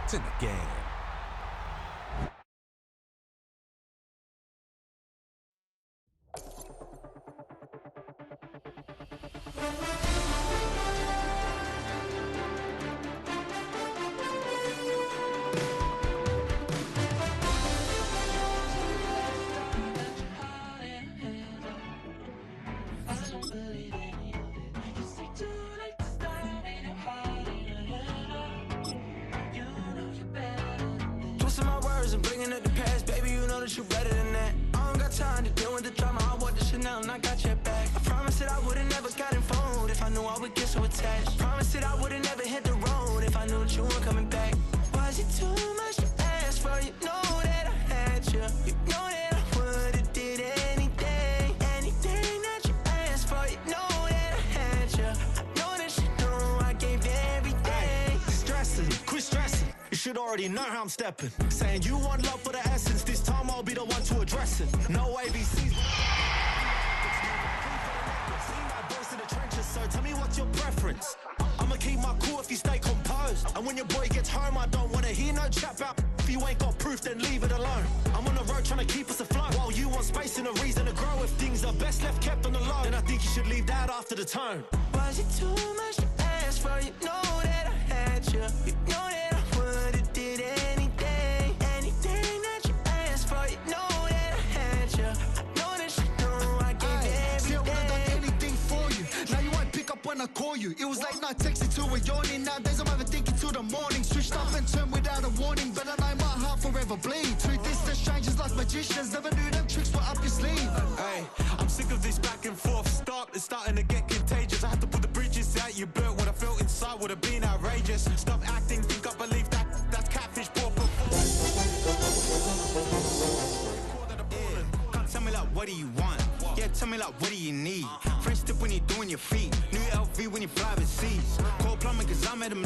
It's in the game. Twisting my words and bringing up the past, baby, you know that you better than that. I don't got time to deal with the drama, I want the Chanel and I got your back. I promised that I would've never gotten phoned if I knew I would get so attached. Promised that I would've never hit the road if I knew that you weren't coming back. Was it too much to ask for? You know that I had you. You know that I would've did anything, anything that you asked for. You know that I had you. I know that you know I gave everything. Ay, stressing, quit stressing. You should already know how I'm stepping. Saying you want love for the essence. This time I'll be the one to address it. No ABCs. So tell me what's your preference. I'ma keep my cool if you stay composed. And when your boy gets home, I don't wanna hear no chat about. If you ain't got proof, then leave it alone. I'm on the road trying to keep us afloat. While you want space and a reason to grow. If things are best left kept on the low, then I think you should leave that after the tone. Was it too much to ask for? You know that I had you. You know that I would've did anything, anything that you asked for. You know that I had you. I know that you know I gave everything. See, I would've done anything for you. Now you won't pick up when I call you. It was late night texting to a yawning. Nowadays I'm overthinking till the morning. Switched up and turned without a warning. But I know my heart forever bleed. Two distant strangers like magicians. Never knew them tricks were up your sleeve. Hey, I'm sick of this back and forth. It's starting to get contagious. I had to put the bridges out you built. What I felt inside would have been outrageous. Stop acting, think I believe that. That's catfish brought before. Can't tell me like, what do you want? Yeah, tell me like, what do you need? Fresh tip when you're doing your feet. New LV when you fly overseas. Cold plumbing cause I made them.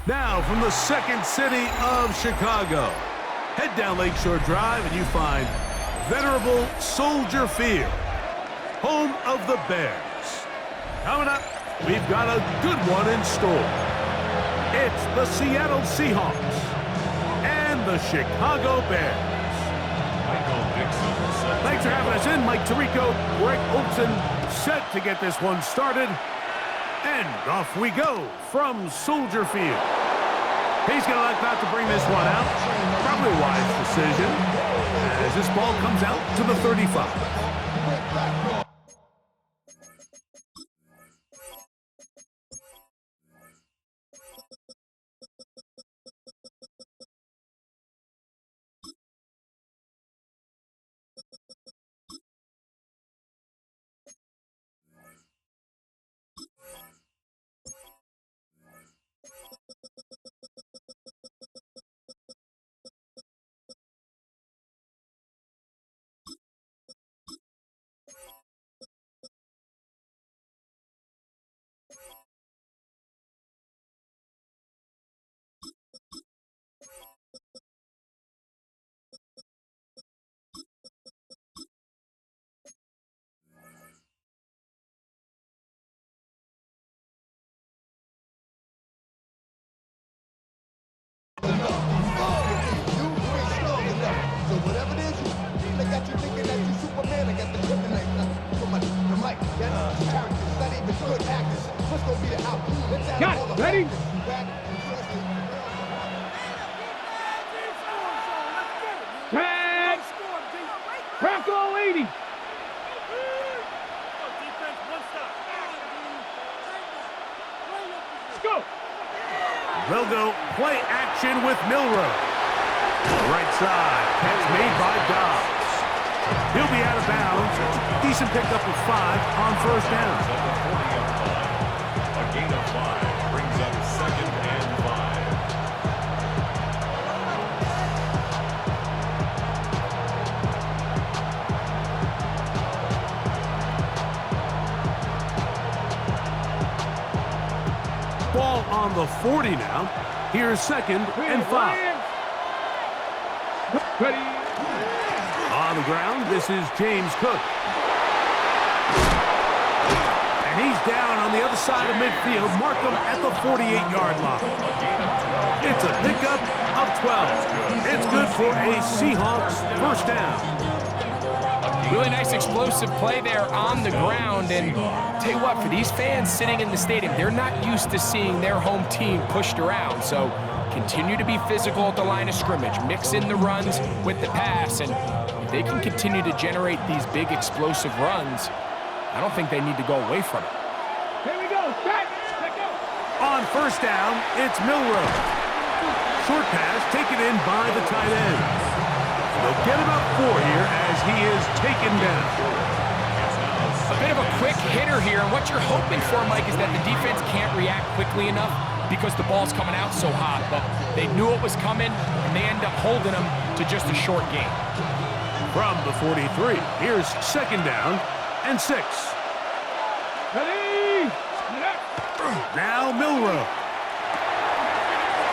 Now from the second city of Chicago, head down Lakeshore Drive and you find venerable Soldier Field, home of the Bears. Coming up, we've got a good one in store. It's the Seattle Seahawks and the Chicago Bears. Thanks for having us in. Mike Tirico, Greg Olson, set to get this one started. And off we go from Soldier Field. He's going to like that to bring this one out. Probably a wise decision as this ball comes out to the 35. Got it. Ready? Tag. Bronco 80. Let's go. They'll go play action with Milrow. Right side, catch made by Dobbs. He'll be out of bounds. Decent pickup of 5 on first down. A gain of 5 brings up 2nd and 5. Ball on the 40 now. Here's 2nd and 5. Ready. On the ground, this is James Cook. And he's down on the other the side of midfield, mark them at the 48-yard line. It's a pickup of 12. It's good for a Seahawks first down. Really nice explosive play there on the ground. And tell you what, for these fans sitting in the stadium, they're not used to seeing their home team pushed around. So continue to be physical at the line of scrimmage. Mix in the runs with the pass. And if they can continue to generate these big explosive runs, I don't think they need to go away from it. Here we go. Back. On first down, it's Milroe. Short pass taken in by the tight end. They'll get about 4 here as he is taken down. A bit of a quick hitter here. And what you're hoping for, Mike, is that the defense can't react quickly enough because the ball's coming out so hot. But they knew it was coming, and they end up holding them to just a short gain. From the 43, here's second down and 6. Ready? Now Milroe.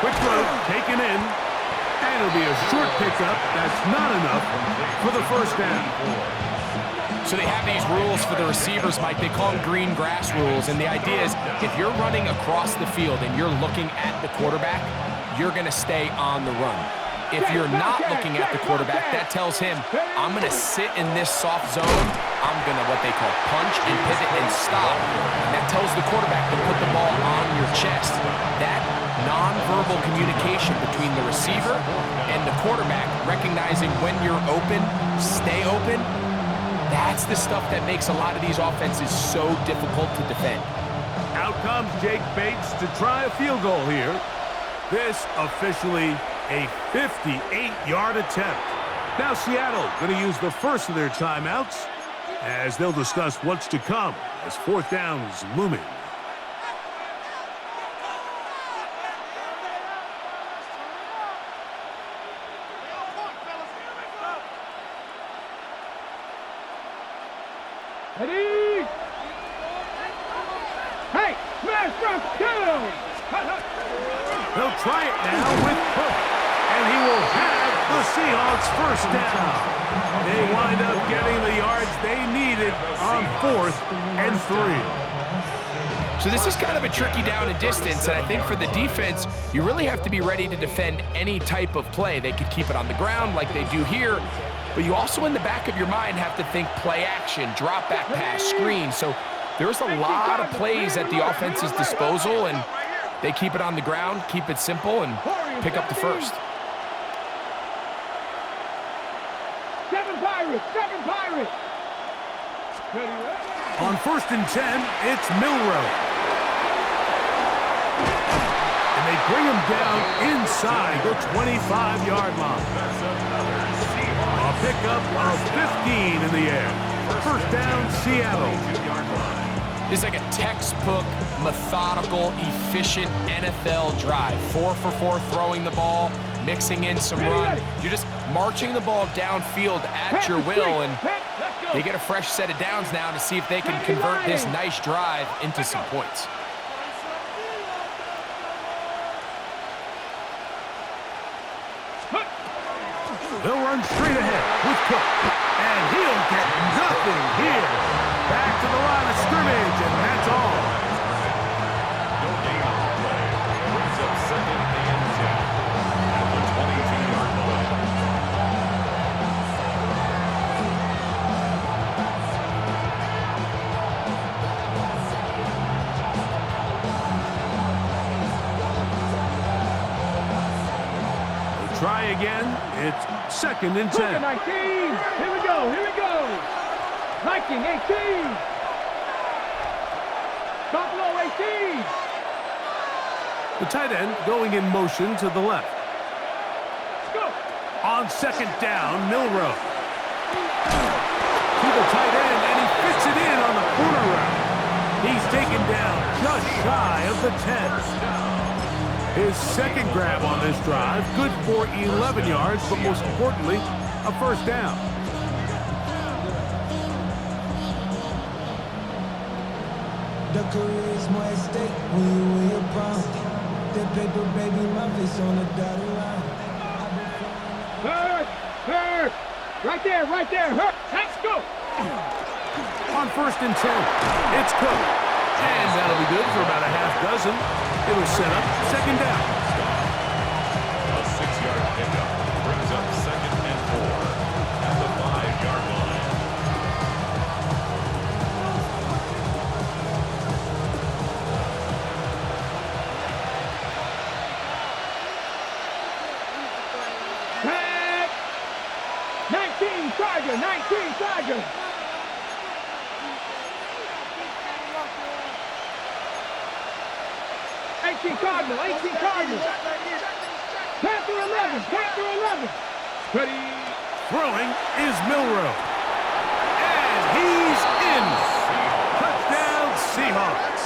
Quick throw taken in. And it'll be a short pickup. That's not enough for the first down. So they have these rules for the receivers, Mike. They call them green grass rules. And the idea is if you're running across the field and you're looking at the quarterback, you're going to stay on the run. If you're not looking at the quarterback, that tells him, I'm going to sit in this soft zone. I'm going to what they call punch and pivot and stop. And that tells the quarterback to put the ball on your chest. That non-verbal communication between the receiver and the quarterback, recognizing when you're open, stay open, that's the stuff that makes a lot of these offenses so difficult to defend. Out comes Jake Bates to try a field goal here. This officially a 58-yard attempt. Now Seattle going to use the first of their timeouts as they'll discuss what's to come as fourth down is looming. Ready? Hey, smash from two. They'll try it now with Cook, and he will have the Seahawks first down. They wind up getting the yards they needed on 4th and 3. So this is kind of a tricky down and distance, and I think for the defense, you really have to be ready to defend any type of play. They could keep it on the ground like they do here, but you also in the back of your mind have to think play action, drop back pass, screen. So there's a lot of plays at the offense's disposal, and they keep it on the ground, keep it simple, and pick up the first. Seven Pirates. On 1st and 10, it's Milroe. And they bring him down inside the 25-yard line. A pickup of 15 in the air. First down, Seattle. This is like a textbook, methodical, efficient NFL drive. 4 for 4 throwing the ball, mixing in some run. You're just marching the ball downfield at your will, and they get a fresh set of downs now to see if they can convert this nice drive into some points. They'll run straight ahead with Cook, and he'll get nothing here. Back to the line of scrimmage, and that's all. No gain on the play. Brings up 2nd and 10 at the 22-yard line. They try again. It's 2nd and 10. 19. Here we go. Viking 18. Buffalo 18. The tight end going in motion to the left. Go. On 2nd down, Milroe. To the tight end, and he fits it in on the corner route. He's taken down just shy of the 10. His second grab on this drive, good for 11 yards, but most importantly, a first down. The career is more at stake when you win your prime. That paper, baby, my face on the dotted line. Hurt. Right there. Hurt. Let's go. On 1st and 10, it's Cook. And that'll be good for about a half dozen. It'll set up second down. A 6-yard pickup brings up 2nd and 4 at the 5-yard line. Tag. 19 Tiger, 19 Tiger. Cardinal, 18 Cardinal. Panther 11, Panther 11. Ready. Throwing is Milrow. And he's in. Touchdown, Seahawks.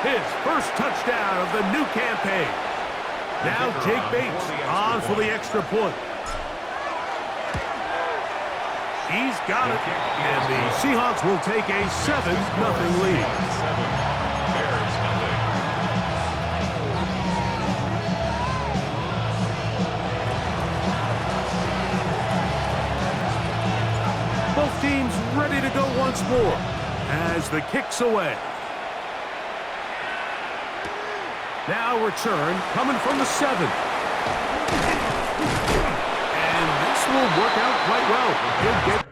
His first touchdown of the new campaign. Now Jake Bates on for the extra point. He's got it. And the Seahawks will take a 7-0 lead. 7, Bears nothing. Both teams ready to go once more as the kick's away. Now return coming from the 7. And this will work out quite well. He'll get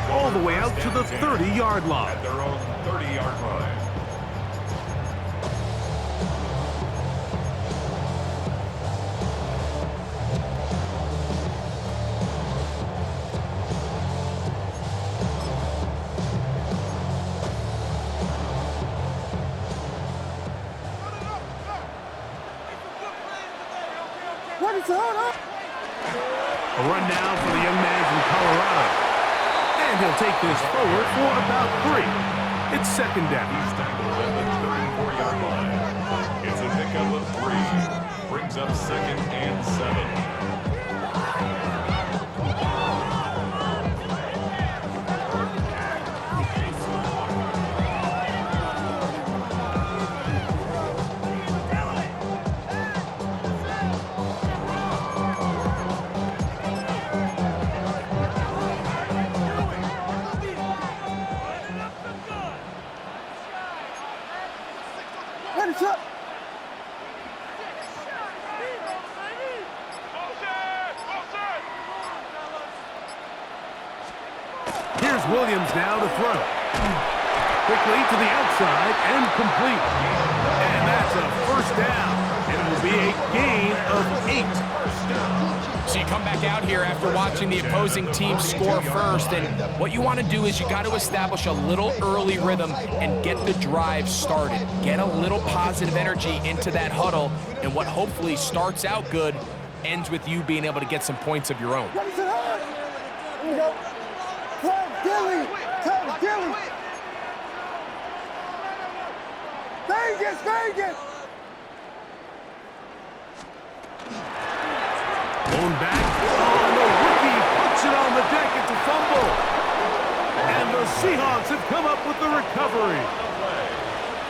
all the way out to the 30-yard line. At their own 30-yard line. A run now for the young man from Colorado. And he'll take this forward for about 3. It's second down. He's tackled at the 34-yard line. It's a pickup of 3. Brings up 2nd and 7. Here's Williams now to throw. Quickly to the outside and complete. And that's a first down. It will be a gain of 8. So you come back out here after watching the opposing team score first, and what you want to do is you got to establish a little early rhythm and get the drive started. Get a little positive energy into that huddle, and what hopefully starts out good ends with you being able to get some points of your own. Vegas! Blown back. Oh, the rookie puts it on the deck. It's a fumble. And the Seahawks have come up with the recovery.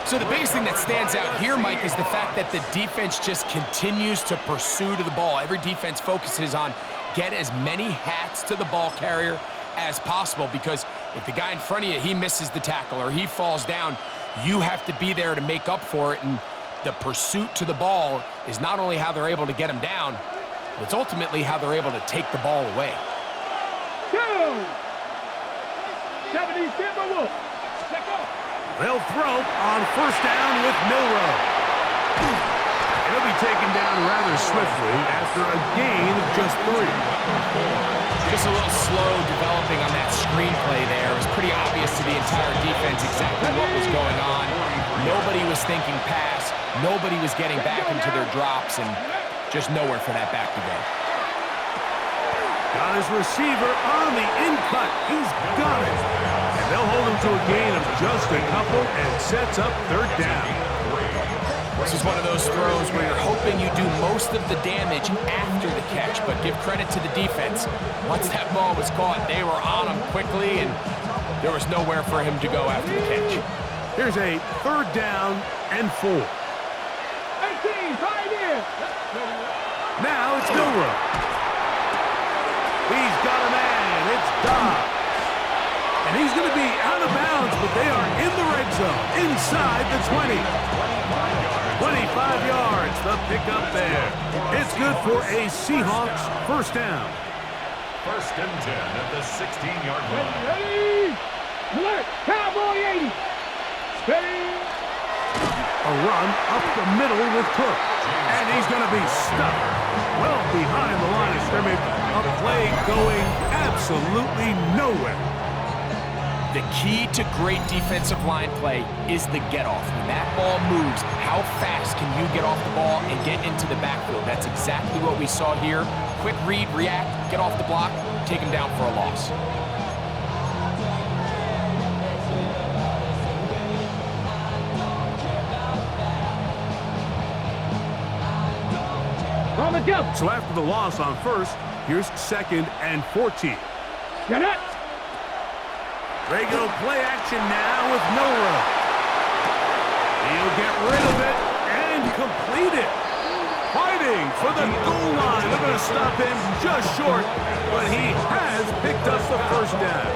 So the biggest thing that stands out here, Mike, is the fact that the defense just continues to pursue to the ball. Every defense focuses on get as many hats to the ball carrier as possible, because if the guy in front of you, he misses the tackle or he falls down, you have to be there to make up for it. And the pursuit to the ball is not only how they're able to get him down, but it's ultimately how they're able to take the ball away. 70 Timberwolves. They'll throw on first down with Milrow. He'll be taken down rather swiftly after a gain of just 3. Just a little slow developing on that screenplay there. It was pretty obvious to the entire defense exactly what was going on. Nobody was thinking pass. Nobody was getting back into their drops, and just nowhere for that back to go. Got his receiver on the in-cut. He's got it. And they'll hold him to a gain of just a couple and sets up third down. This is one of those throws where you're hoping you do most of the damage after the catch, but give credit to the defense. Once that ball was caught, they were on him quickly, and there was nowhere for him to go after the catch. Here's a third down and 4. 18, right here. Now it's Milrow. He's got a man. It's Dobbs. And he's going to be out of bounds, but they are in the red zone, inside the 20. 25 yards, the pickup there. It's good for a Seahawks first down. First and 10 at the 16-yard line. Ready? Alert, Cowboy 80. Steady. A run up the middle with Cook. And he's going to be stuck well behind the line of scrimmage. A play going absolutely nowhere. The key to great defensive line play is the get-off. When that ball moves, how fast can you get off the ball and get into the backfield? That's exactly what we saw here. Quick read, react, get off the block, take him down for a loss. So after the loss on first, here's second and 14. Get it. Regular play action now with Milrow. He'll get rid of it and complete it. Fighting for the goal line. They're going to stop him just short, but he has picked up the first down.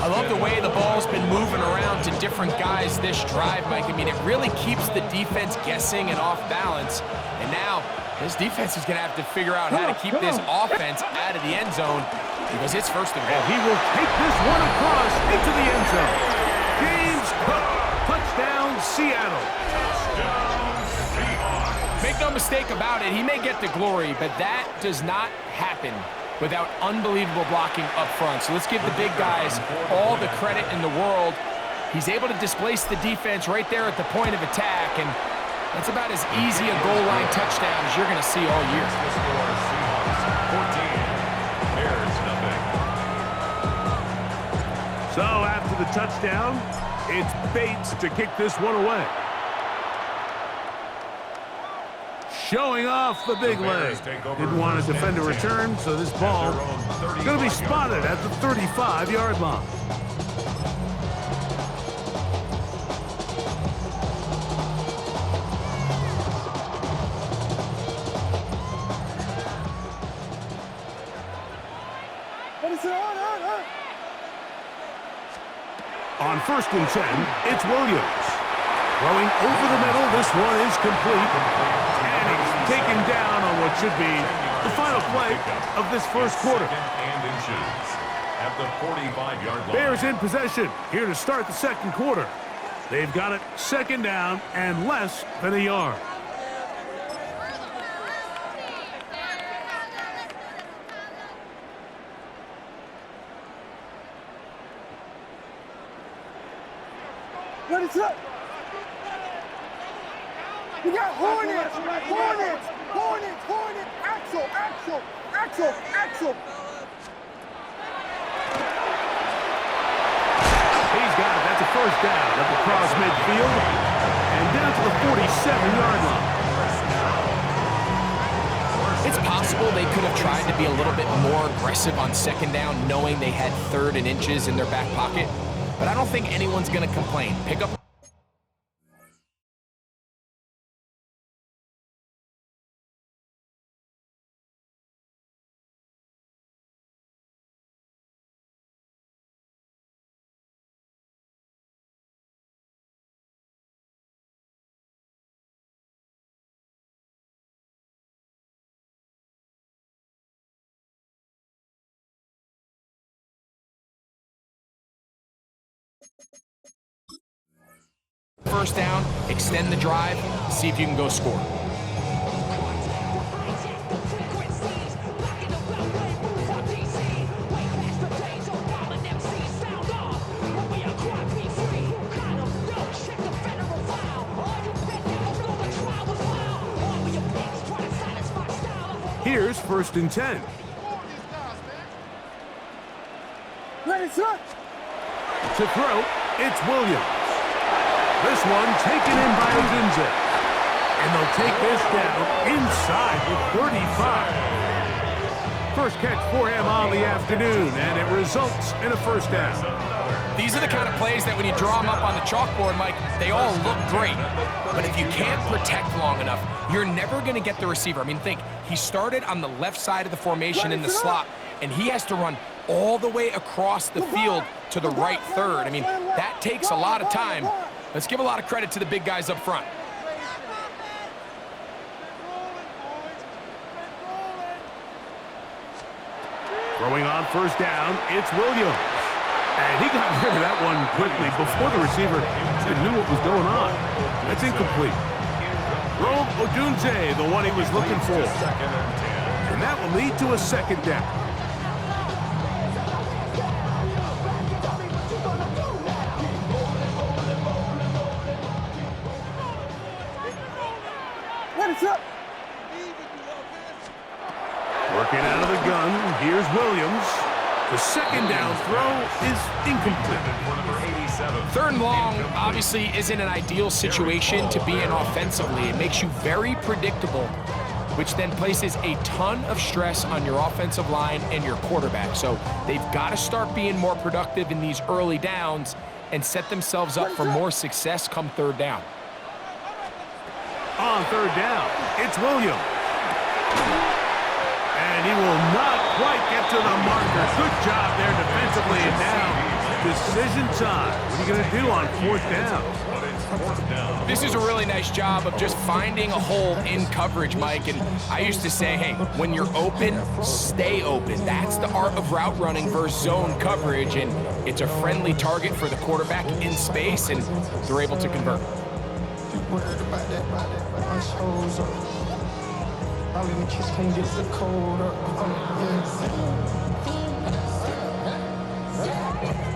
I love the way the ball's been moving around to different guys this drive, Mike. I mean, it really keeps the defense guessing and off balance. And now, this defense is going to have to figure out how to keep this offense out of the end zone because it's first and goal. And he will take this one across into the end zone. James Cook, touchdown Seattle. Make no mistake about it, he may get the glory, but that does not happen without unbelievable blocking up front. So let's give the big guys all the credit in the world. He's able to displace the defense right there at the point of attack, and that's about as easy a goal line touchdown as you're going to see all year. 14, Bears nothing. So after the touchdown, it's Bates to kick this one away. Showing off the big leg. Didn't want to defend a return, so this ball is going to be spotted at the 35-yard line. On first and 10, it's Williams. Throwing over the middle, this one is complete. And he's taken down on what should be the final play of this first quarter. And inches at the 45-yard line. Bears in possession here to start the second quarter. They've got it second down and less than a yard. What is up? We got Hornets! Hornets! Hornets! Hornets! Axel! Axel! Axel! Axel! He's got it. That's a first down up across midfield and down to the 47-yard line. It's possible they could have tried to be a little bit more aggressive on second down, knowing they had third and inches in their back pocket. But I don't think anyone's going to complain. Pick up. First down, extend the drive, see if you can go score. Here's first and 10. Ready, set. To throw, it's Williams. This one taken in by Odunze. And they'll take this down inside the 35. First catch for him on the afternoon, and it results in a first down. These are the kind of plays that when you draw them up on the chalkboard, Mike, they all look great. But if you can't protect long enough, you're never going to get the receiver. I mean, think, he started on the left side of the formation in the slot, and he has to run all the way across the field to the right third. I mean, that takes a lot of time. Let's give a lot of credit to the big guys up front. Throwing on first down, it's Williams. And he got rid of that one quickly before the receiver even knew what was going on. That's incomplete. Rome Odunze, the one he was looking for. And that will lead to a second down. Ready, set. Working out of the gun, here's Williams. The second down throw is incomplete. Third and long obviously isn't an ideal situation to be in offensively. It makes you very predictable, which then places a ton of stress on your offensive line and your quarterback. So they've got to start being more productive in these early downs and set themselves up for more success come third down. On third down, it's Williams. And he will not quite get to the marker. Good job there defensively, and now decision time. What are you going to do on fourth down? This is a really nice job of just finding a hole in coverage, Mike. And I used to say, hey, when you're open, stay open. That's the art of route running versus zone coverage, and it's a friendly target for the quarterback in space, and they're able to convert.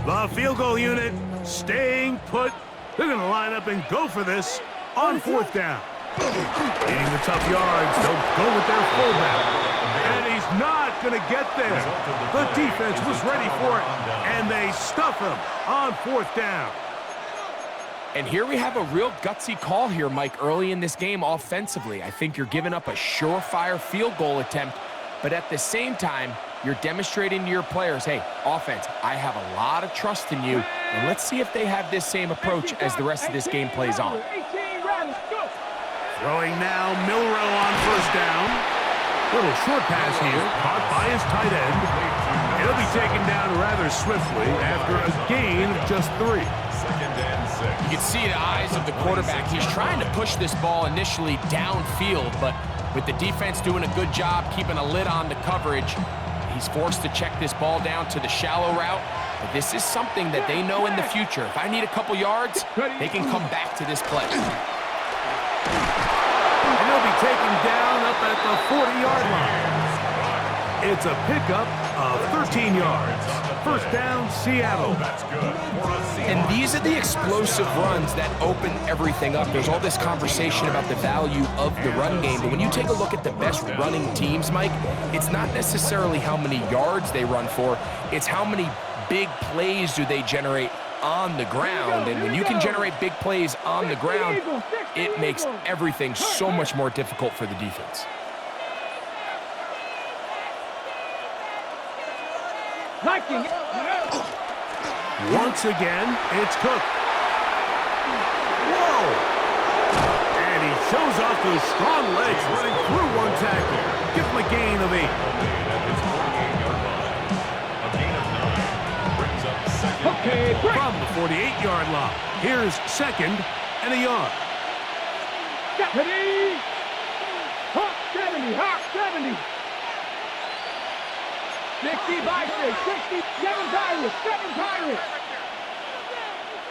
The field goal unit staying put. They're going to line up and go for this on fourth down. Needing the tough yards, they'll go with their fullback. And he's not going to get there. The defense was ready for it, and they stuff him on fourth down. And here we have a real gutsy call here, Mike, early in this game offensively. I think you're giving up a surefire field goal attempt, but at the same time, you're demonstrating to your players, hey, offense, I have a lot of trust in you, and let's see if they have this same approach as the rest of this game plays on. Throwing now, Milrow on first down. Little short pass here, caught by his tight end. He'll be taken down rather swiftly after a gain of just 3. You can see the eyes of the quarterback. He's trying to push this ball initially downfield, but with the defense doing a good job keeping a lid on the coverage, he's forced to check this ball down to the shallow route. But this is something that they know in the future. If I need a couple yards, they can come back to this play. And he'll be taken down up at the 40-yard line. It's a pickup of 13 yards. First down, Seattle. And these are the explosive runs that open everything up. There's all this conversation about the value of the run game, but when you take a look at the best running teams, Mike, it's not necessarily how many yards they run for, it's how many big plays do they generate on the ground. And when you can generate big plays on the ground, it makes everything so much more difficult for the defense. Once again, it's Cook. Whoa! And he shows off those strong legs running through one tackle. Give him a gain of 8. Okay, from the 48-yard line. Here's second and a yard. Ready? Hawk 70, Hawk 70. 60 Vikings, 67 Pirates, 7 Pirates.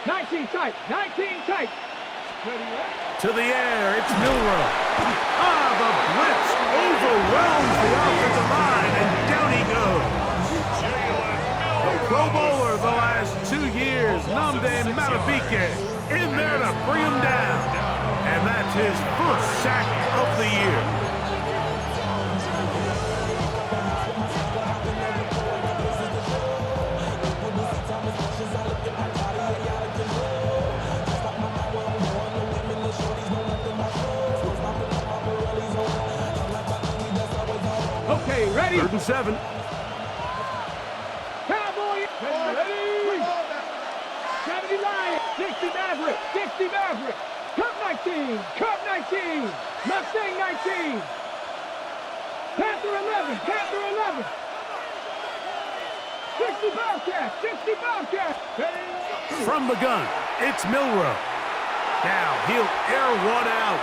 19 tight, 19 tight. To the air, it's Milrow. The blitz overwhelms the offensive line, and down he goes. The Pro Bowler the last 2 years, Nnamdi Madubuike, in there to bring him down. And that's his first sack of the year. ready. 3rd and 7. Cowboy. Ready. 70 Lions. 60 Maverick. 60 Maverick. Cup 19. Cup 19. Mustang 19. Panther 11. Panther 11. 60 Bobcat. 60 Bobcat. From the gun, it's Milrow. Now he'll air one out.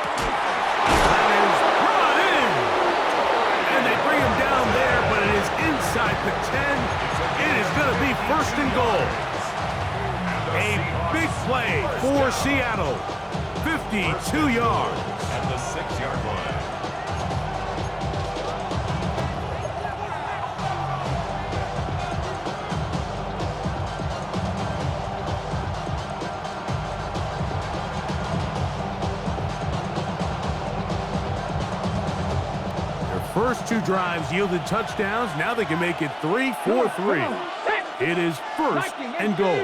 That is brought in. And they bring him down there, but it is inside the 10. It is going to be 1st and goal. A big play for Seattle. 52 yards. At the 6-yard line. First 2 drives yielded touchdowns. Now they can make it 3-4-3. It is 1st and goal.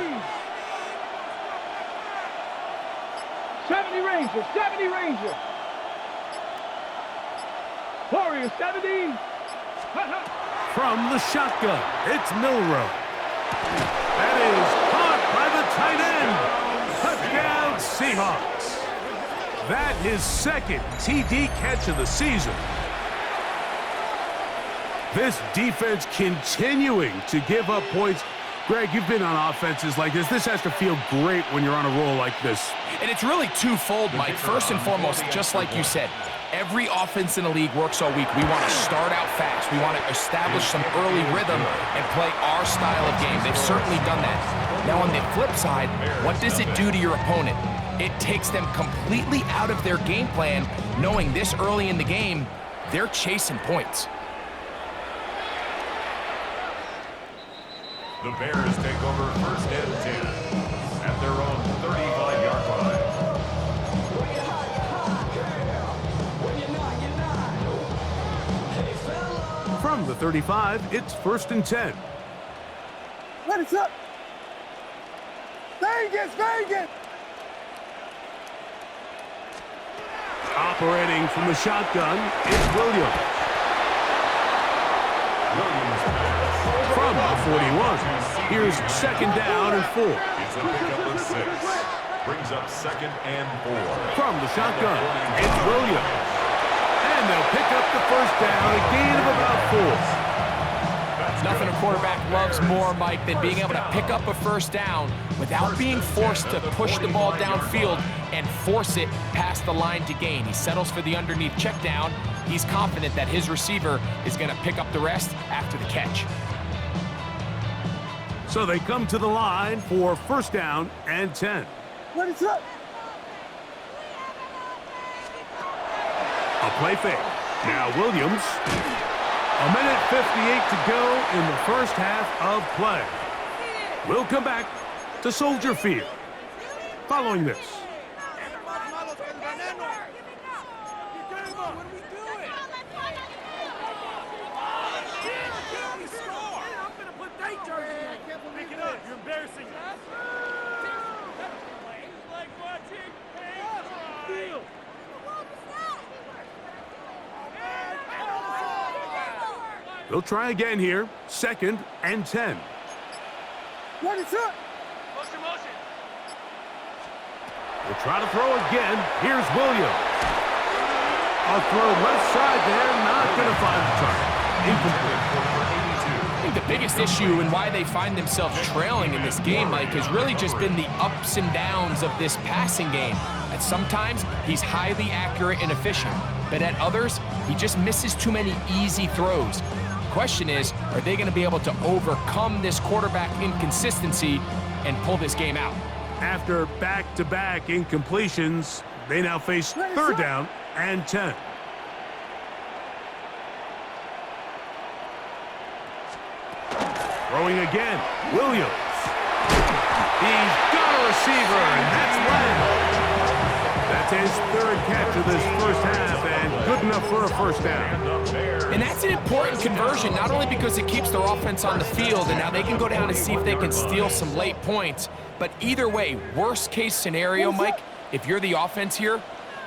70 Rangers, 70 Rangers. Warriors, 70. From the shotgun, it's Milrow. That is caught by the tight end. Touchdown, Seahawks. That his 2nd TD catch of the season. This defense continuing to give up points. Greg, you've been on offenses like this. This has to feel great when you're on a roll like this. And it's really twofold, Mike. First and foremost, just like you said, every offense in the league works all week. We want to start out fast. We want to establish some early rhythm and play our style of game. They've certainly done that. Now, on the flip side, what does it do to your opponent? It takes them completely out of their game plan, knowing this early in the game, they're chasing points. The Bears take over 1st and 10 at their own 35-yard line. From the 35, it's 1st and 10. Let it up. Vegas, Vegas. Operating from the shotgun, it's Williams. From the 41, here's 2nd down and 4. It's a pickup of 6. Brings up 2nd and 4. From the shotgun, it's Williams. And they'll pick up the 1st down, a gain of about 4. Nothing a quarterback loves more, Mike, than being able to pick up a 1st down without being forced to push the ball downfield and force it past the line to gain. He settles for the underneath check down. He's confident that his receiver is going to pick up the rest after the catch. So they come to the line for 1st down and 10. Let it up. A play fake. Now Williams. A minute 58 to go in the 1st half of play. We'll come back to Soldier Field following this. You're embarrassing us. They'll try again here. 2nd and 10. Let it up. They'll try to throw again. Here's Williams. A throw left side there, not going to find the target. Incomplete. I think the biggest issue and why they find themselves trailing in this game, Mike, has really just been the ups and downs of this passing game. At sometimes, he's highly accurate and efficient, but at others, he just misses too many easy throws. Question is, are they going to be able to overcome this quarterback inconsistency and pull this game out? After back-to-back incompletions, they now face 3rd down and 10. Throwing again, Williams. He's got a receiver, and that's Lamb. That's his 3rd catch of this 1st half, and good enough for a 1st down. And that's an important conversion, not only because it keeps their offense on the field, and now they can go down and see if they can steal some late points, but either way, worst case scenario, Mike, if you're the offense here,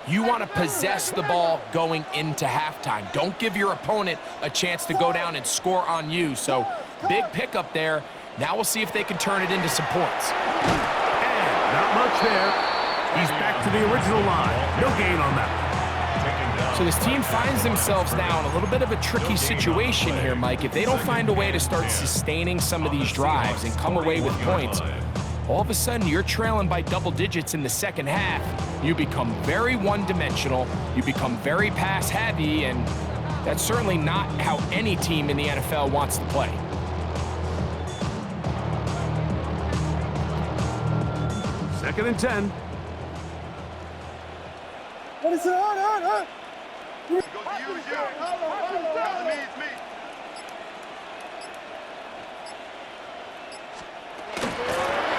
You want to possess the ball going into halftime. Don't give your opponent a chance to go down and score on you. So big pickup there. Now we'll see if they can turn it into some points. And not much there. He's back to the original line. No gain on that. So this team finds themselves now in a little bit of a tricky situation here, Mike. If they don't find a way to start sustaining some of these drives and come away with points, all of a sudden you're trailing by double digits in the second half. You become very one-dimensional. You become very pass-heavy, and that's certainly not how any team in the NFL wants to play. Second and 10. What is it?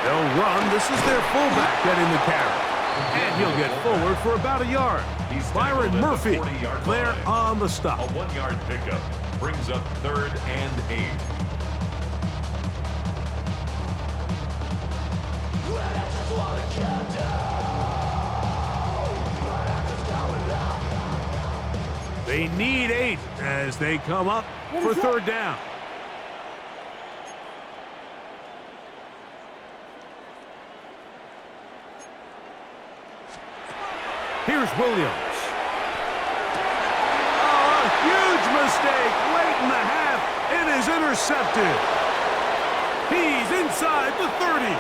They'll run. This is their fullback getting the carry. And he'll get forward for about a yard. Byron Murphy there on the stop. A 1-yard pickup brings up 3rd and 8. They need 8 as they come up for 3rd down. Here's Williams. Oh, a huge mistake late in the half. It is intercepted. He's inside the 30.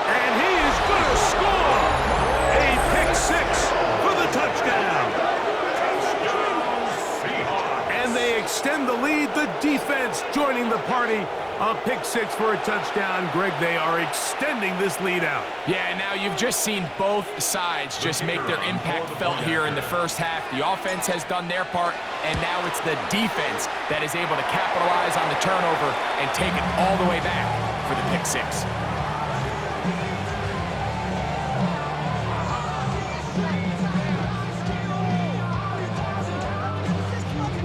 And he is going to score. A pick 6 for the touchdown. And they extend the lead. The defense joining the party. A pick 6 for a touchdown. Greg, they are extending this lead out. Yeah, now you've just seen both sides just make their impact felt here in the first half. The offense has done their part, and now it's the defense that is able to capitalize on the turnover and take it all the way back for the pick 6.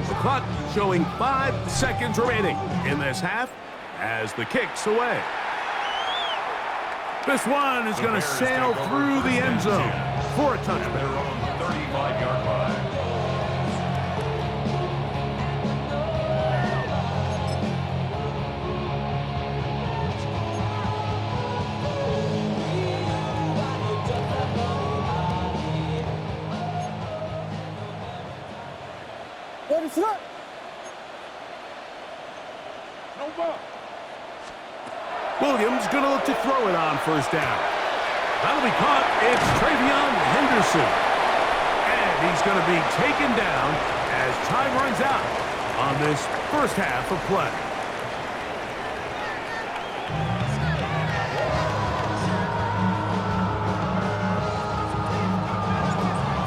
The clock showing 5 seconds remaining in this half as the kick's away. This one is going to sail through the end zone for a touchdown. Their own 35-yard line. What is it? No ball. Williams going to look to throw it on 1st down. That'll be caught. It's Travion Henderson. And he's going to be taken down as time runs out on this first half of play.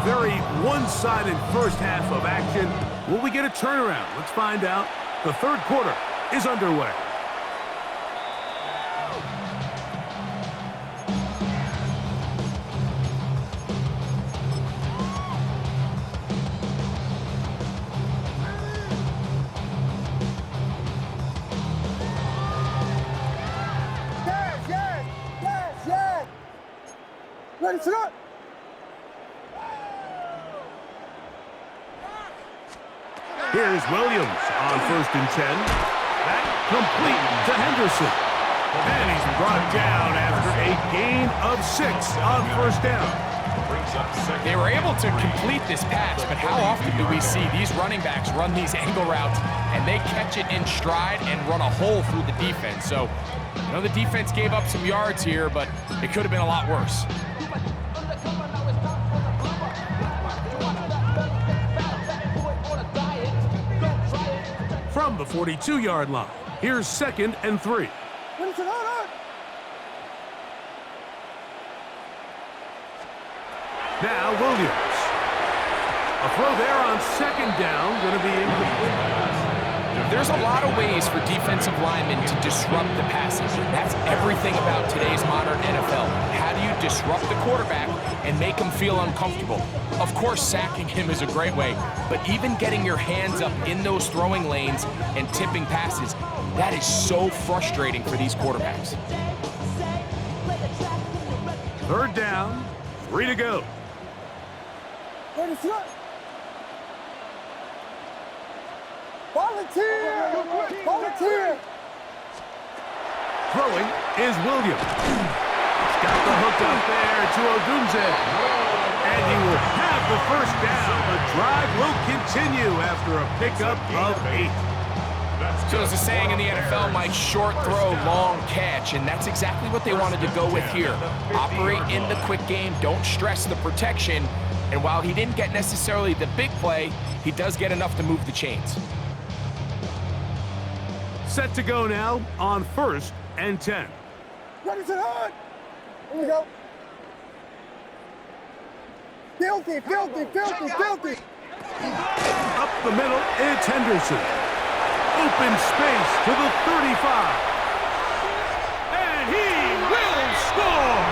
Very one-sided first half of action. Will we get a turnaround? Let's find out. The 3rd quarter is underway. Yes. Ready, set. Here's Williams on 1st and 10. That complete to Henderson. And he's brought down after a gain of 6 on 1st down. They were able to complete this pass, but how often do we see these running backs run these angle routes and they catch it in stride and run a hole through the defense? So, I know the defense gave up some yards here, but it could have been a lot worse. From the 42-yard line, here's 2nd and 3. What is it? Now Williams. A throw there on 2nd down, going to be incomplete. There's a lot of ways for defensive linemen to disrupt the passage. That's everything about today's modern NFL. How do you disrupt the quarterback and make him feel uncomfortable? Of course, sacking him is a great way, but even getting your hands up in those throwing lanes and tipping passes, that is so frustrating for these quarterbacks. 3rd down, 3 to go. Ready, set. Volunteer! Volunteer! Throwing is Williams. He's got the hook up there to Ogunze. And he will have the first down. The drive will continue after a pickup of 8. So there's a saying in the NFL, Mike, short throw, long catch, and that's exactly what they wanted to go with here. Operate in the quick game, don't stress the protection, and while he didn't get necessarily the big play, he does get enough to move the chains. Set to go now on 1st and 10. Ready, set, hard! Here we go. Filthy, filthy, filthy, filthy! Up the middle, it's Henderson. Open space to the 35. And he will score!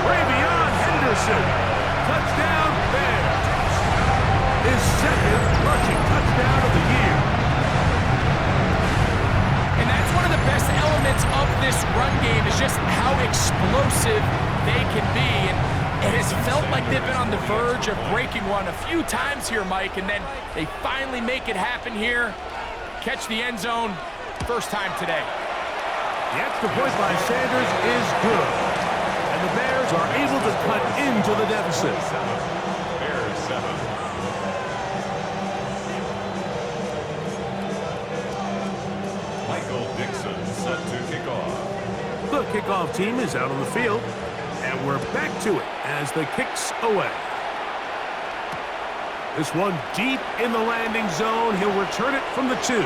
Ravion Henderson. Touchdown Bears. His second rushing touchdown of the year. And that's one of the best elements of this run game is just how explosive they can be. And it has felt like they've been on the verge of breaking one a few times here, Mike, and then they finally make it happen here. Catch the end zone, first time today. The extra point by Sanders is good. And the Bears are able to cut into the deficit. Bears 7. Michael Dixon set to kick off. The kickoff team is out on the field. And we're back to it as the kick's away. This one deep in the landing zone. He'll return it from the 2.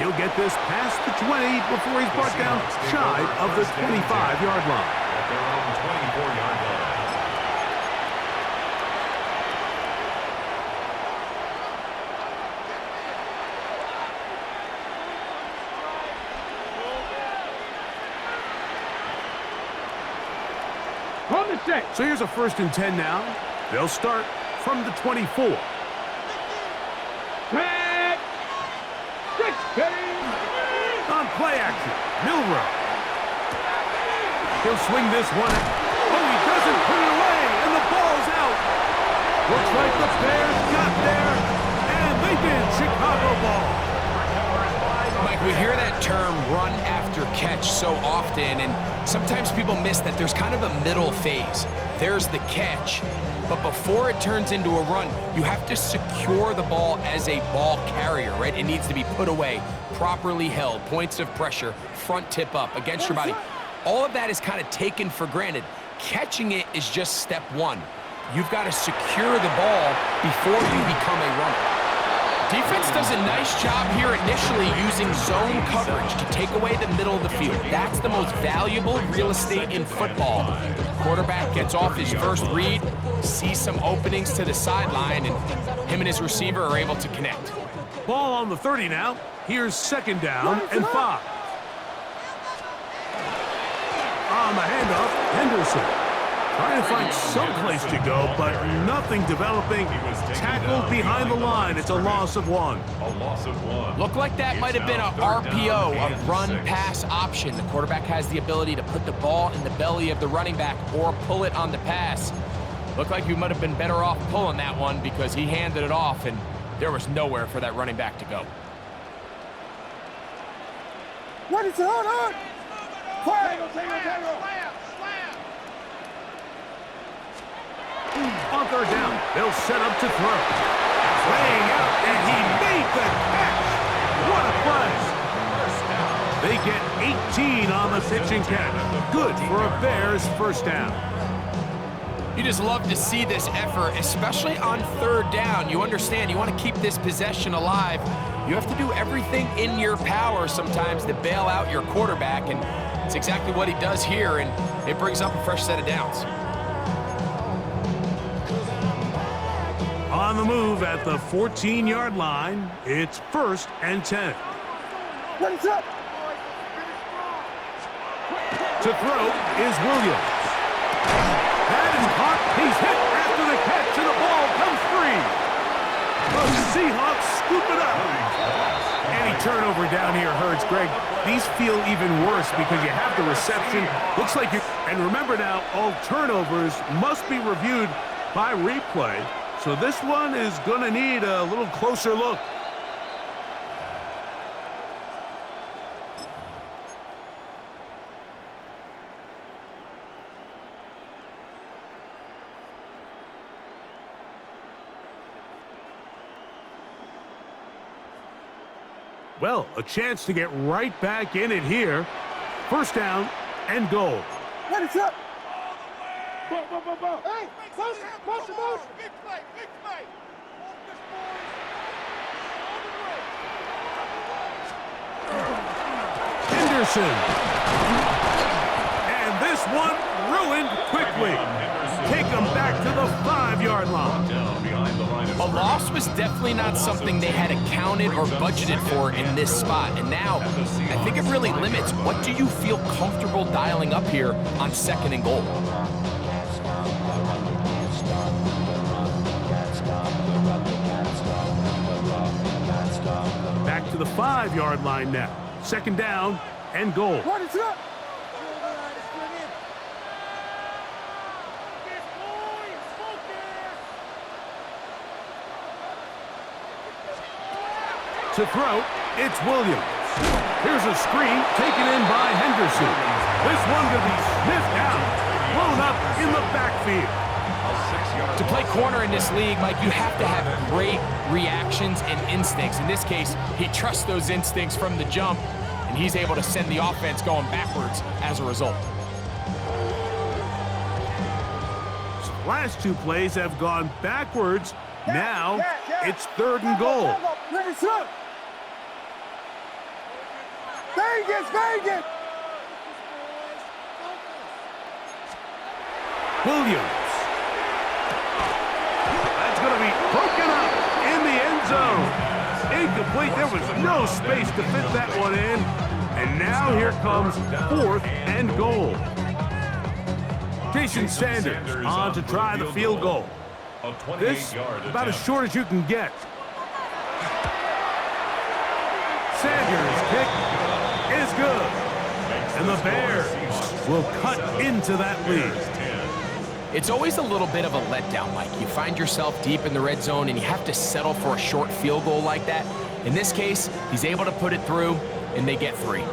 He'll get this past the 20 before he's brought down shy of the 25-yard line. At their own 24-yard line. From the set. So here's a 1st and 10 now. They'll start from the 24. Back. 16. On play action, Milrow. He'll swing this one. Oh, he doesn't put it away, and the ball's out. Looks like the Bears got there, and they did. Chicago ball. Mike, we hear that term run after catch so often, and sometimes people miss that there's kind of a middle phase. There's the catch, but before it turns into a run, you have to secure the ball as a ball carrier, right? It needs to be put away, properly held, points of pressure, front tip up against your body. All of that is kind of taken for granted. Catching it is just step 1. You've got to secure the ball before you become a runner. Defense does a nice job here initially using zone coverage to take away the middle of the field. That's the most valuable real estate in football. Quarterback gets off his first read, sees some openings to the sideline, and him and his receiver are able to connect. Ball on the 30 now. Here's 2nd down and 5. On the handoff, Henderson. Trying to find some place to go, but nothing developing. Tackled behind the line. It's a loss of 1. A loss of 1. Looked like that might have been a RPO, a run-pass option. The quarterback has the ability to put the ball in the belly of the running back or pull it on the pass. Looked like you might have been better off pulling that one because he handed it off, and there was nowhere for that running back to go. Ready, set, hard! Quiet! On 3rd down, they'll set up to throw. Laying out, and he made the catch. What a play. They get 18 on the pitch and catch. Good for a Bears first down. You just love to see this effort, especially on 3rd down. You understand, you want to keep this possession alive. You have to do everything in your power sometimes to bail out your quarterback, and it's exactly what he does here, and it brings up a fresh set of downs. On the move at the 14-yard line, it's 1st and 10. Ready, set. To throw is Williams. That is caught. He's hit after the catch, and the ball comes free. The Seahawks scoop it up. Any turnover down here hurts, Greg. These feel even worse because you have the reception. Looks like you. And remember now, all turnovers must be reviewed by replay, so this one is going to need a little closer look. Well, a chance to get right back in it here. First down and goal. Let it up. Hey, motion. Big play. Henderson. And this one ruined quickly. Take them back to the 5-yard line. A loss was definitely not something they had accounted or budgeted for in this spot. And now, I think it really limits what do you feel comfortable dialing up here on 2nd and goal. Back to the 5-yard line now. 2nd down and goal. What is up? To throw, it's Williams. Here's a screen taken in by Henderson. This one going to be sniffed out, blown up in the backfield. To play corner in this league, Mike, you have to have great reactions and instincts. In this case, he trusts those instincts from the jump, and he's able to send the offense going backwards as a result. Last 2 plays have gone backwards. Now it's 3rd and goal. Let it up. Vegas. Williams. That's going to be broken up in the end zone. Incomplete. There was no space to fit that one in. And now here comes 4th and goal. Jason Sanders on to try the field goal. This about as short as you can get. Sanders' kick is good. And the Bears will cut into that lead. It's always a little bit of a letdown, Mike. You find yourself deep in the red zone and you have to settle for a short field goal like that. In this case, he's able to put it through and they get 3.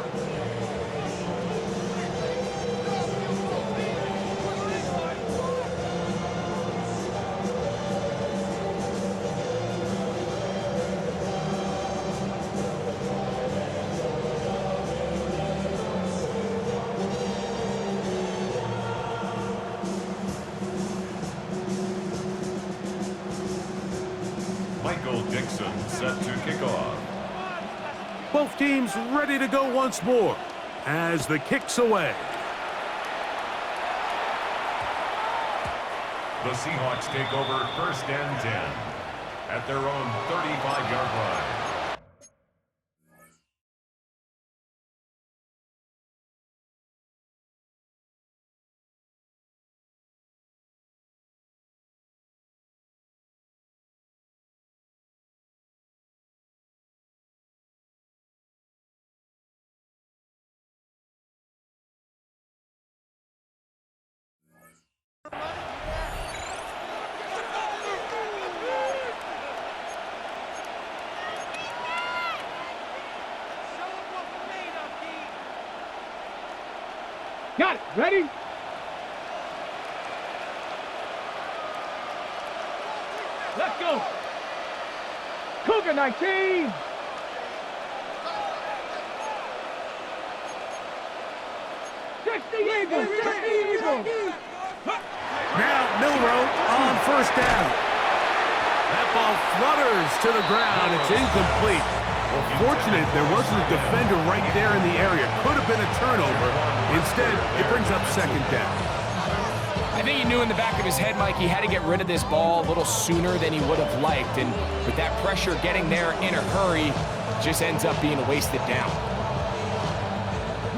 Set to kick off. Both teams ready to go once more as the kick's away. The Seahawks take over 1st and 10 at their own 35-yard line. Got it. Ready? Let's go. Cougar 19. Now Milroe on 1st down. That ball flutters to the ground. It's incomplete. Well, fortunate there wasn't a defender right there in the area. Could have been a turnover. Instead, it brings up 2nd down. I think he knew in the back of his head, Mike, he had to get rid of this ball a little sooner than he would have liked. And with that pressure getting there in a hurry, just ends up being a wasted down.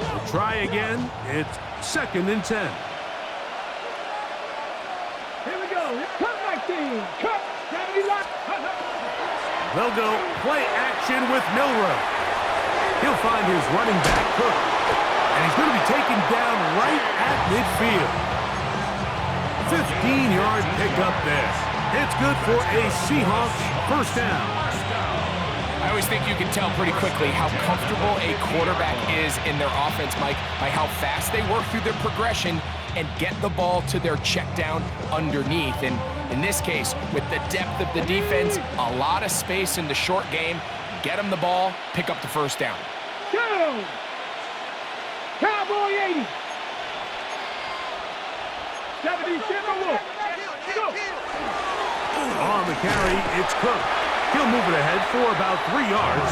We'll try again. It's 2nd and 10. Here we go. Cut 19. Cut. They'll go play action with Milroe. He'll find his running back, Cook. And he's going to be taken down right at midfield. 15-yard pickup there. It's good for a Seahawks first down. I always think you can tell pretty quickly how comfortable a quarterback is in their offense, Mike, by how fast they work through their progression and get the ball to their check down underneath. And in this case, with the depth of the defense, a lot of space in the short game, get them the ball, pick up the first down. Go! Cowboy 80. 77 look. Go! On the carry, it's Cook. He'll move it ahead for about 3 yards.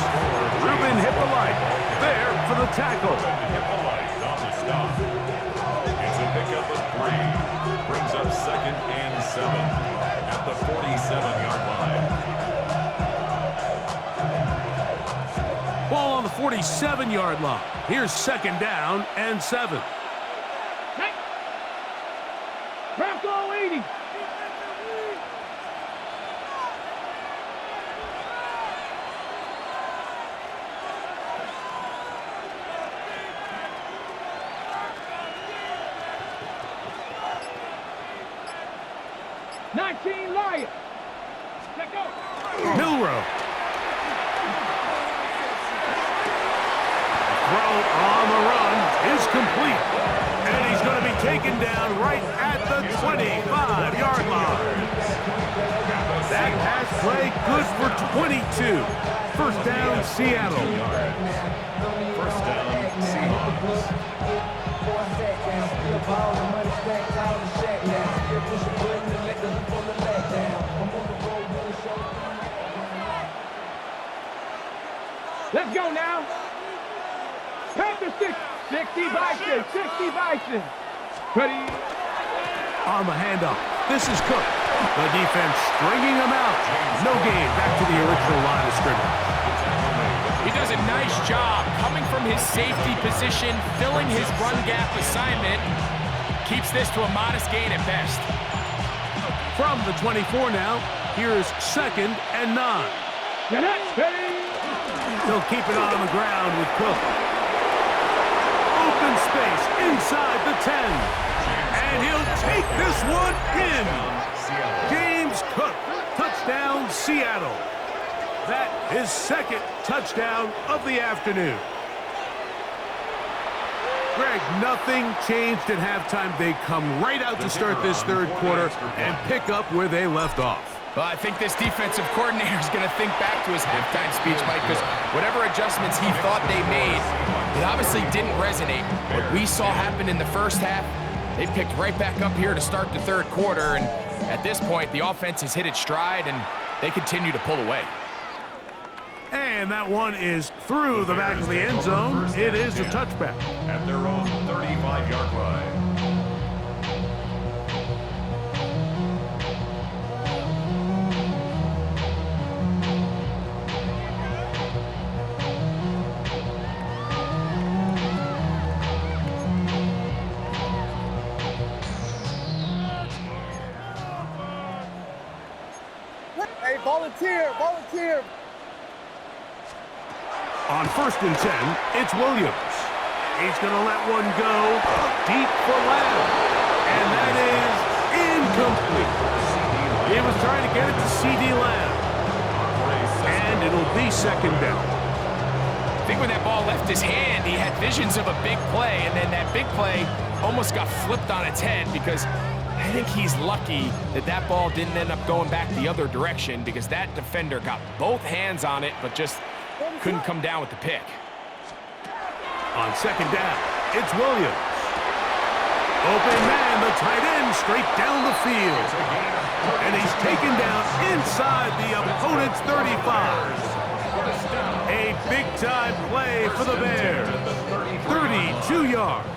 Ruben Hippolyte there for the tackle. Hippolyte on the stop. It's a pickup of 3. Brings up 2nd and 7 at the 47-yard line. Ball on the 47-yard line. Here's 2nd down and 7. Hey. Bronco 80. Lion. Let go. Milrow. Throw on the run is complete. And he's going to be taken down right at the 25-yard line. That pass play good for 22. First down, Seattle. First down, Seahawks. Let's go now. Panther 60 Bison, 60 Bison. Ready? On the handoff, this is Cook. The defense stringing him out. No gain, back to the original line of scrimmage. He does a nice job coming from his safety position, filling his run gap assignment. Keeps this to a modest gain at best. From the 24 now, here's 2nd and 9. Get it, ready? He'll keep it on the ground with Cook. Open space inside the 10. And he'll take this one in. James Cook, touchdown Seattle. That is 2nd touchdown of the afternoon. Greg, nothing changed at halftime. They come right out to start this third quarter and pick up where they left off. Well, I think this defensive coordinator is going to think back to his halftime speech, Mike, because whatever adjustments he thought they made, it obviously didn't resonate. What we saw happen in the first half, they picked right back up here to start the third quarter, and at this point, the offense has hit its stride, and they continue to pull away. And that one is through the back of the end zone. It is a touchback. At their own 35-yard line. Hey, volunteer, volunteer. On 1st and 10, it's Williams. He's going to let one go deep for Lamb. And that is incomplete. He was trying to get it to C.D. Lamb. And it'll be 2nd down. I think when that ball left his hand, he had visions of a big play, and then that big play almost got flipped on its head because I think he's lucky that that ball didn't end up going back the other direction because that defender got both hands on it but just couldn't come down with the pick. On 2nd down, it's Williams. Open man, the tight end, straight down the field. And he's taken down inside the opponent's 35. A big-time play for the Bears. 32 yards.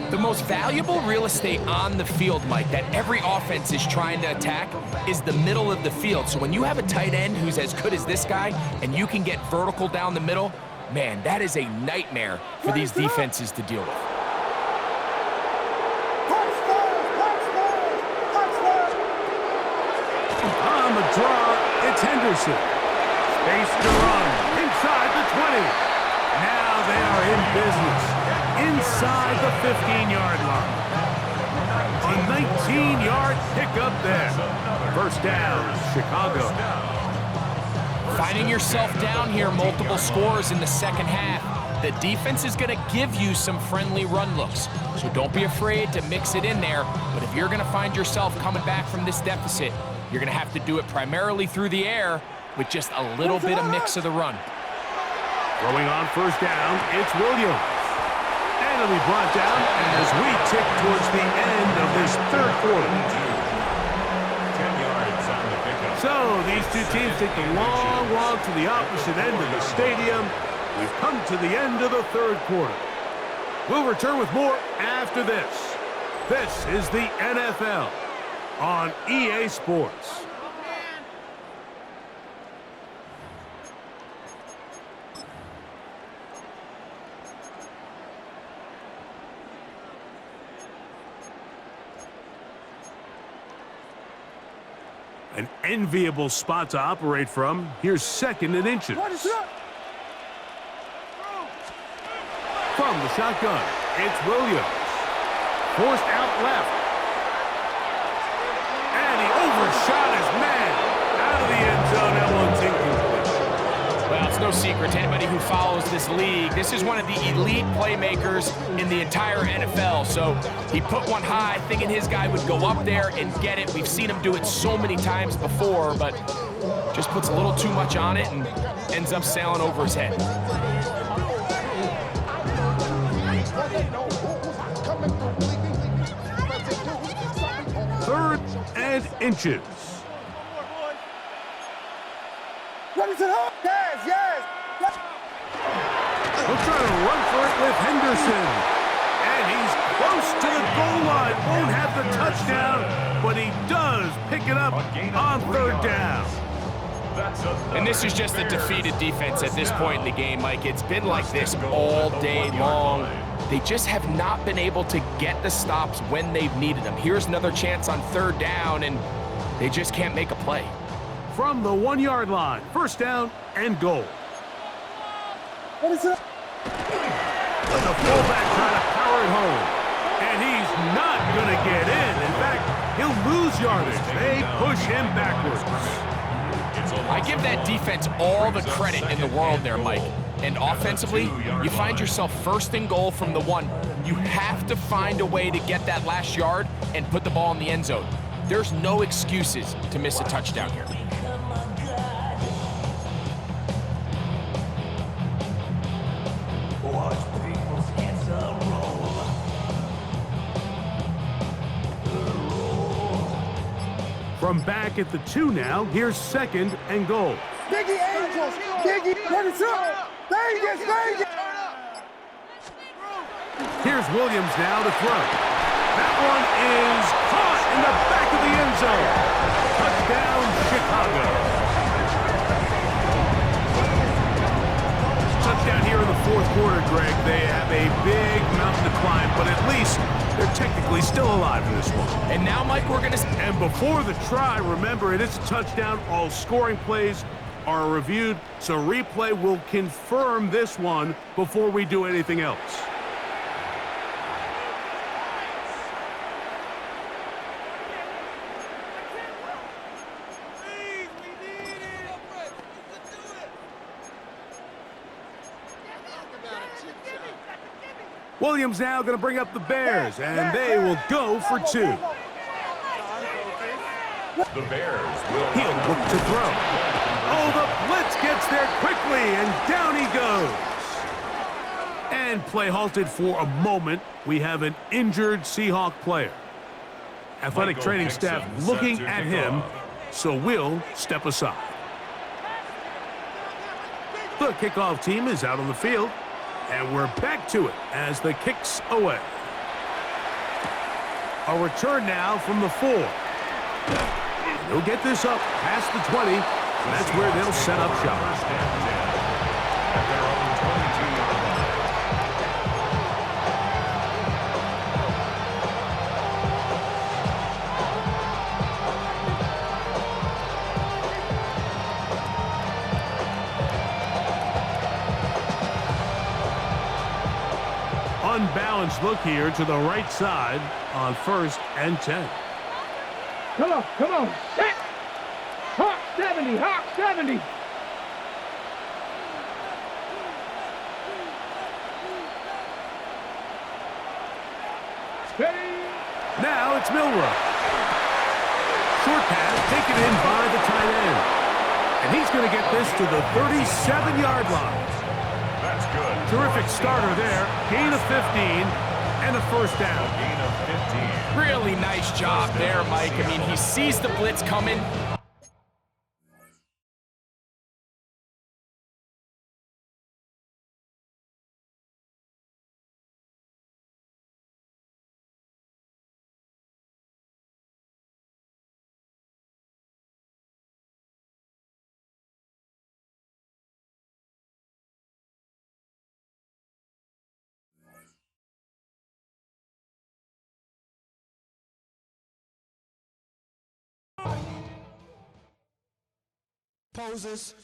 The most valuable real estate on the field, Mike, that every offense is trying to attack is the middle of the field. So when you have a tight end who's as good as this guy and you can get vertical down the middle, man, that is a nightmare for these defenses to deal with. On the draw, it's Henderson. Space to run inside the 20. Now they are in business inside the 15-yard line. A 19-yard pickup there. First down, Chicago. Finding yourself down here, multiple scores in the second half. The defense is going to give you some friendly run looks, so don't be afraid to mix it in there. But if you're going to find yourself coming back from this deficit, you're going to have to do it primarily through the air with just a little bit of mix of the run. Throwing on first down, it's Williams. And it'll be brought down as we tick towards the end of this third quarter. 10 yards on the pickup. So these two teams take the long walk to the opposite end of the stadium. We've come to the end of the third quarter. We'll return with more after this. This is the NFL on EA Sports. An enviable spot to operate from. Here's second and inches. From the shotgun, it's Williams. Forced out left. And he overshot his man. Out of the end zone, that one's incomplete. Well, it's no secret to anybody who follows this league. This is one of the elite playmakers in the entire NFL. So he put one high, thinking his guy would go up there and get it. We've seen him do it so many times before, but just puts a little too much on it and ends up sailing over his head. Third and inches. Yes, yes. He'll try to run for it with Henderson. And he's close to the goal line. Won't have the touchdown, but he does pick it up on third down. And this is just a defeated defense at this point in the game, Mike. It's been like this all day long. They just have not been able to get the stops when they've needed them. Here's another chance on third down, and they just can't make a play. From the 1-yard line, first down and goal. What is it? And the fullback trying to power it home. And he's not going to get in. In fact, he'll lose yardage. They push him backwards. I give that defense all the credit in the world there, Mike. And offensively, you find yourself first and goal from the 1. You have to find a way to get that last yard and put the ball in the end zone. There's no excuses to miss a touchdown here. From back at the 2 now, here's second and goal. Biggie Angels. Biggie. What is up? Vegas, Vegas. Here's Williams now to throw. That one is caught in the back of the end zone. Touchdown, Chicago. Touchdown here in the fourth quarter, Greg. They have a big mountain to climb, but at least they're technically still alive in this one. And now, Mike, we're going to... And before the try, remember, it is a touchdown. All scoring plays are reviewed, so replay will confirm this one before we do anything else. Williams now going to bring up the Bears, and they will go for 2. The Bears will... He'll look to throw. Oh, the blitz gets there quickly, and down he goes. And play halted for a moment. We have an injured Seahawk player. Athletic training staff looking at him, so we'll step aside. The kickoff team is out on the field. And we're back to it as the kick's away. A return now from the 4. They'll get this up past the 20, and that's where they'll set up shop. unbalanced look here to the right side on 1st and 10. Come on, come on. Set. Hawk 70, Hawk 70. Now it's Milrow. Short pass taken in by the tight end. And he's going to get this to the 37-yard line. That's good. Terrific starter there. Gain of 15 and a 1st down. Gain of 15. Really nice job there, Mike. I mean, he sees the blitz coming. Poses.